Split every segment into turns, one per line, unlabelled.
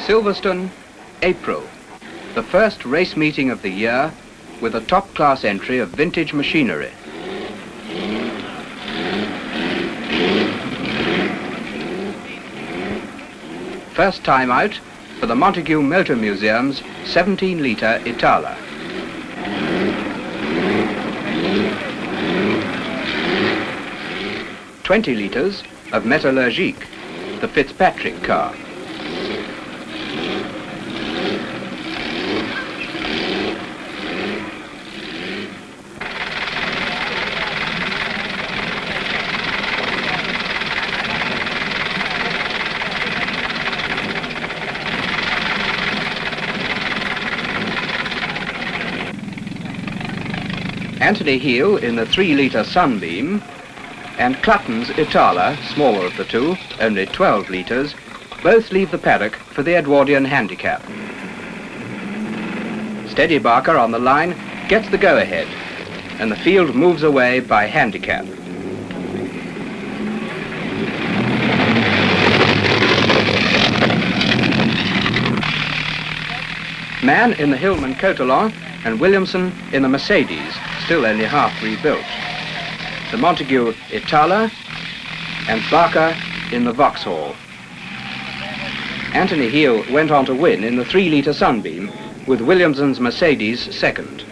Silverstone, April, the first race meeting of the year with a top-class entry of vintage machinery. First time out for the Montague Motor Museum's 17-litre Itala. "20 litres of Metallurgique, the Fitzpatrick car. Anthony Heel in the 3-litre Sunbeam, and Clutton's Itala, smaller of the two, only 12 litres, both leave the paddock for the Edwardian handicap. Steady Barker on the line gets the go-ahead, and the field moves away by handicap. Mann in the Hillman Cotalon and Williamson in the Mercedes, still only half rebuilt. The Montague Itala and Barker in the Vauxhall. Anthony Heel went on to win in the 3-litre Sunbeam, with Williamson's Mercedes second.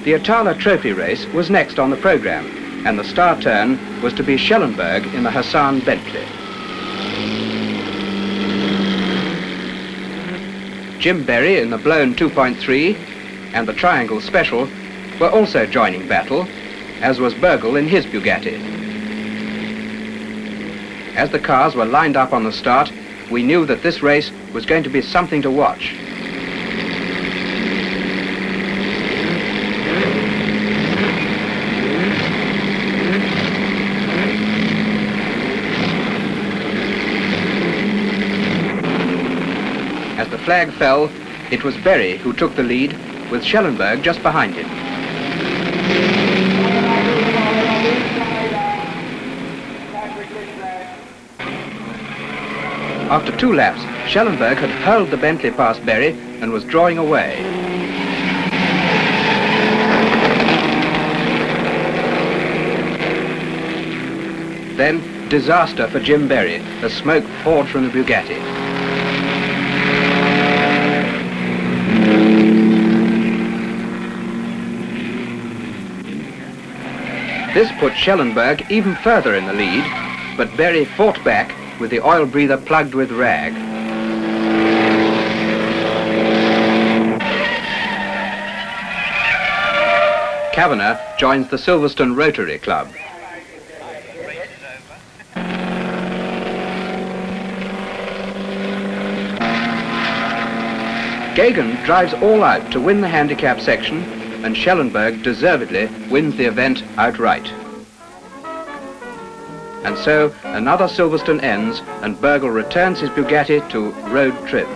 The Itala Trophy race was next on the programme, and the star turn was to be Schellenberg in the Hassan Bentley. Jim Berry in the blown 2.3 and the Triangle Special were also joining battle, as was Burgle in his Bugatti. As the cars were lined up on the start, we knew that this race was going to be something to watch. As the flag fell, it was Berry who took the lead, with Schellenberg just behind him. After 2 laps, Schellenberg had hurled the Bentley past Berry and was drawing away. Then, disaster for Jim Berry as smoke poured from the Bugatti. This put Schellenberg even further in the lead, but Berry fought back with the oil breather plugged with rag. Kavanagh joins the Silverstone Rotary Club. Gagan drives all out to win the handicap section, and Schellenberg deservedly wins the event outright. And so another Silverstone ends, and Burgle returns his Bugatti to road trim.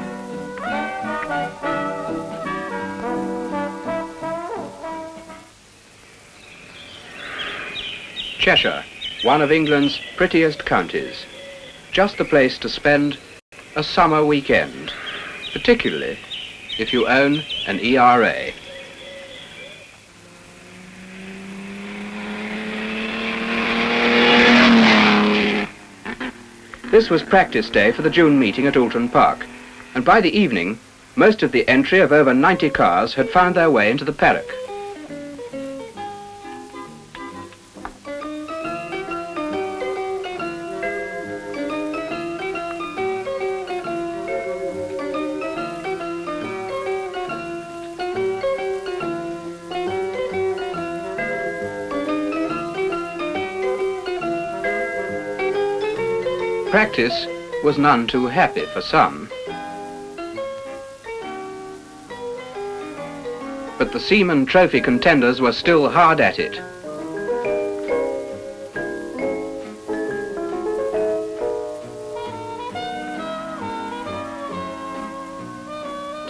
Cheshire, one of England's prettiest counties. Just the place to spend a summer weekend, particularly if you own an ERA. This was practice day for the June meeting at Oulton Park, and by the evening, most of the entry of over 90 cars had found their way into the paddock. Practice was none too happy for some. But the Seaman Trophy contenders were still hard at it.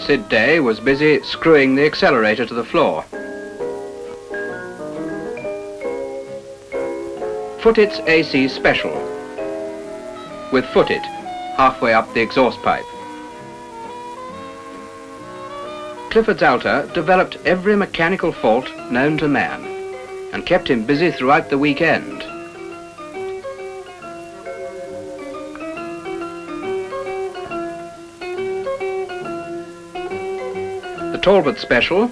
Sid Day was busy screwing the accelerator to the floor. Footett's AC Special with foot it, halfway up the exhaust pipe. Clifford's Alta developed every mechanical fault known to man and kept him busy throughout the weekend. The Talbot Special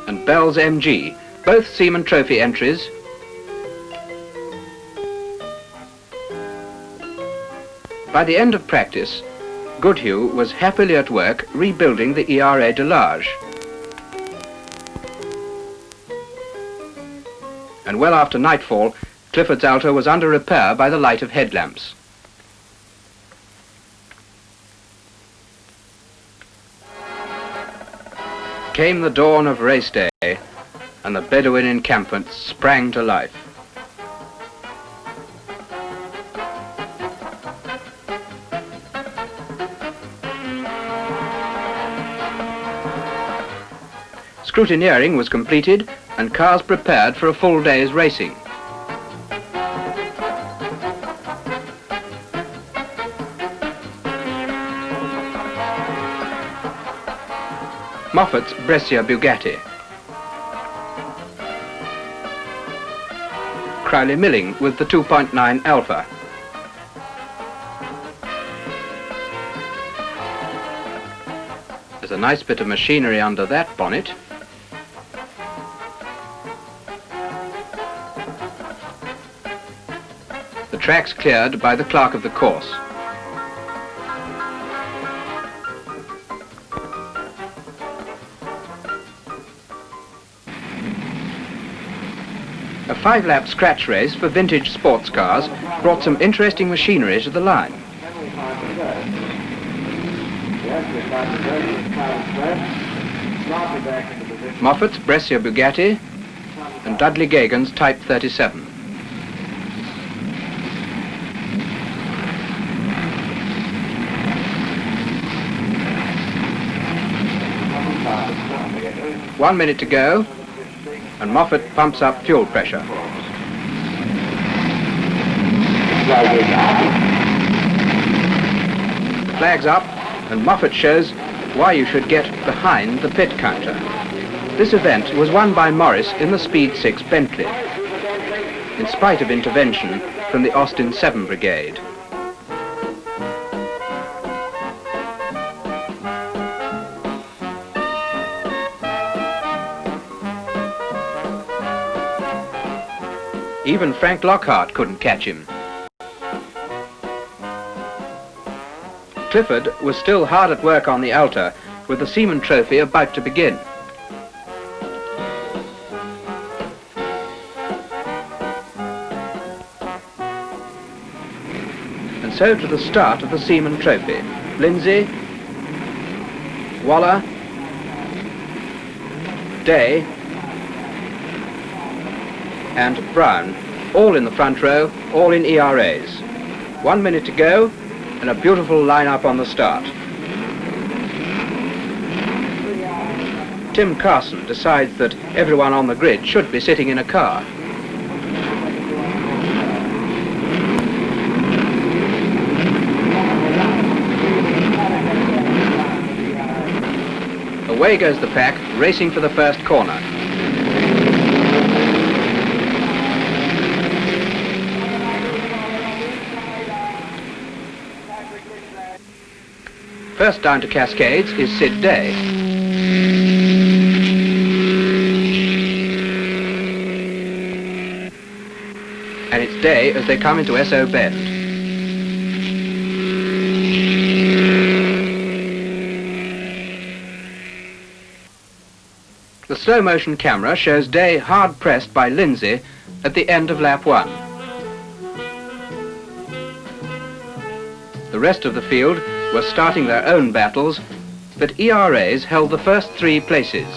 and Bell's MG, both Seaman Trophy entries, by the end of practice, Goodhue was happily at work rebuilding the ERA Delage. And well after nightfall, Clifford's Alta was under repair by the light of headlamps. Came the dawn of race day, and the Bedouin encampment sprang to life. Scrutineering was completed and cars prepared for a full day's racing. Moffat's Brescia Bugatti. Crowley Milling with the 2.9 Alpha. There's a nice bit of machinery under that bonnet. The track's cleared by the clerk of the course. A 5-lap scratch race for vintage sports cars brought some interesting machinery to the line. Moffat's Brescia Bugatti and Dudley Gagan's Type 37. One minute to go, and Moffat pumps up fuel pressure. The flag's up, and Moffat shows why you should get behind the pit counter. This event was won by Morris in the Speed 6 Bentley, in spite of intervention from the Austin 7 Brigade. Even Frank Lockhart couldn't catch him. Clifford was still hard at work on the Alta, with the Seaman Trophy about to begin. And so to the start of the Seaman Trophy. Lindsay, Waller, Day, and Brown, all in the front row, all in ERAs. 1 minute to go, and a beautiful line-up on the start. Tim Carson decides that everyone on the grid should be sitting in a car. Away goes the pack, racing for the first corner. First down to Cascades is Sid Day. And it's Day as they come into S.O. Bend. The slow motion camera shows Day hard pressed by Lindsay at the end of lap 1. The rest of the field were starting their own battles, but ERAs held the first 3 places.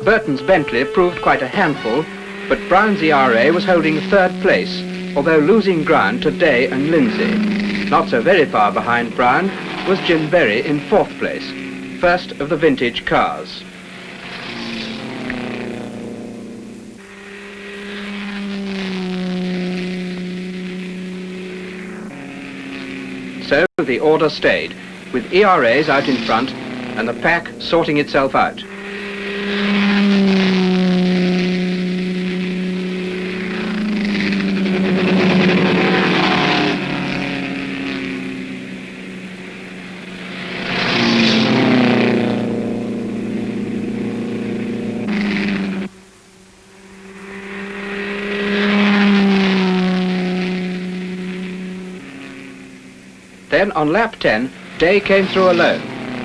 Burton's Bentley proved quite a handful, but Brown's ERA was holding 3rd place, although losing ground to Day and Lindsay. Not so very far behind Brown was Jim Berry in 4th place, first of the vintage cars. So the order stayed, with ERAs out in front and the pack sorting itself out. Then on lap 10, Day came through alone,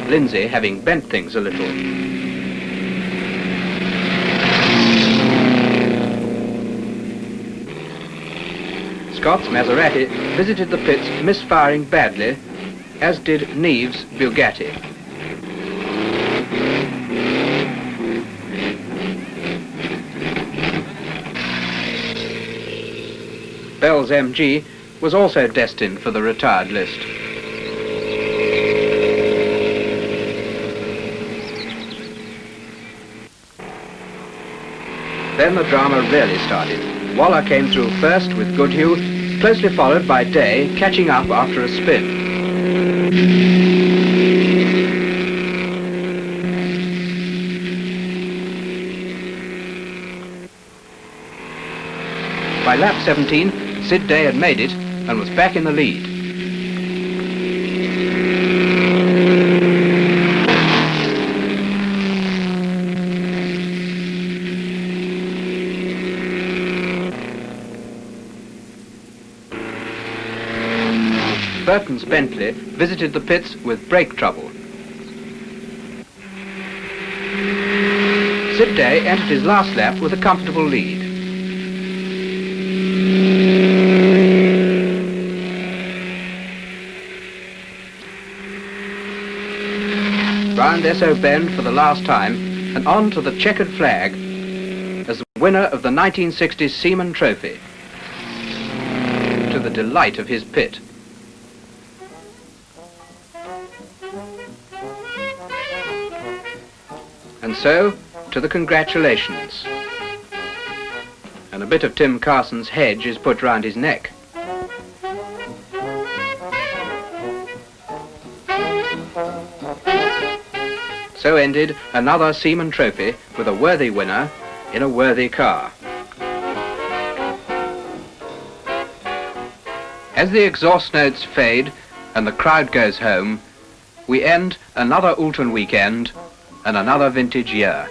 Lindsay having bent things a little. Scott's Maserati visited the pits misfiring badly, as did Neve's Bugatti. Bell's MG was also destined for the retired list. Then the drama really started. Waller came through first with Goodhue, closely followed by Day, catching up after a spin. By lap 17, Sid Day had made it and was back in the lead. Burton's Bentley visited the pits with brake trouble. Sid Day entered his last lap with a comfortable lead. Round S.O. Bend for the last time and on to the checkered flag as the winner of the 1960s Seaman Trophy, to the delight of his pit. And so, to the congratulations. And a bit of Tim Carson's hedge is put round his neck. So ended another Seaman Trophy with a worthy winner in a worthy car. As the exhaust notes fade and the crowd goes home, we end another Oulton weekend and another vintage year.